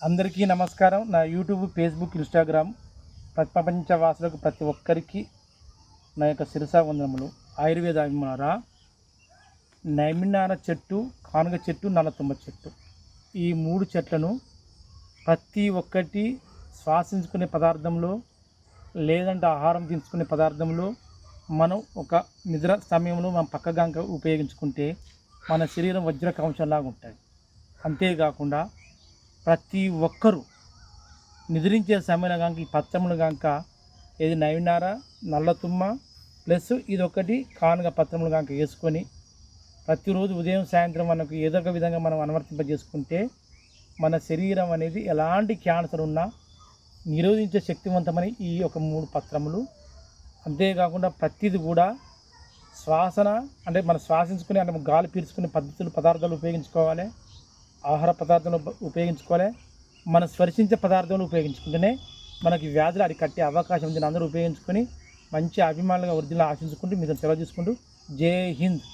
అందరికీ నమస్కారం. నా యూట్యూబ్, ఫేస్బుక్, ఇన్స్టాగ్రామ్ ప్రపంచ వాసులకు ప్రతి ఒక్కరికి నా యొక్క శిరస వందనములు. ఆయుర్వేద అభిమానారా, నైమిన్నార చెట్టు, కానుగ చెట్టు, నల్లతుమ్మ చెట్టు, ఈ 3 చెట్లను ప్రతి ఒక్కటి శ్వాసించుకునే పదార్థంలో లేదంటే ఆహారం తీసుకునే పదార్థంలో మనం ఒక నిద్ర సమయంలో మనం పక్కగా ఉపయోగించుకుంటే మన శరీరం వజ్ర కవచంలాగా ఉంటుంది. అంతేకాకుండా ప్రతి ఒక్కరూ నిద్రించే సమయంలో కనుక ఈ పత్రములు కనుక ఇది నైమిన్నార, నల్లతుమ్మ ప్లస్ ఇదొకటి కానుగ పత్రములు కనుక వేసుకొని ప్రతిరోజు ఉదయం సాయంత్రం మనకు ఏదో ఒక విధంగా మనం అనువర్తింపజేసుకుంటే మన శరీరం అనేది ఎలాంటి క్యాన్సర్ ఉన్నా నిరోధించే శక్తివంతమని ఈ యొక్క 3 పత్రములు. అంతేకాకుండా ప్రతిది కూడా శ్వాసన అంటే మనం శ్వాసించుకునే అంటే గాలి పీల్చుకునే పదార్థాలు ఉపయోగించుకోవాలి, ఆహార పదార్థాలు ఉపయోగించుకోవాలి, మనం స్పర్శించే పదార్థాలు ఉపయోగించుకుంటేనే మనకి వ్యాధులు అరికట్టే అవకాశం ఉంది. అందరూ ఉపయోగించుకొని మంచి అభిమానులుగా వృద్ధిలో ఆశించుకుంటూ మీకు సెలవు తీసుకుంటూ జై హింద్.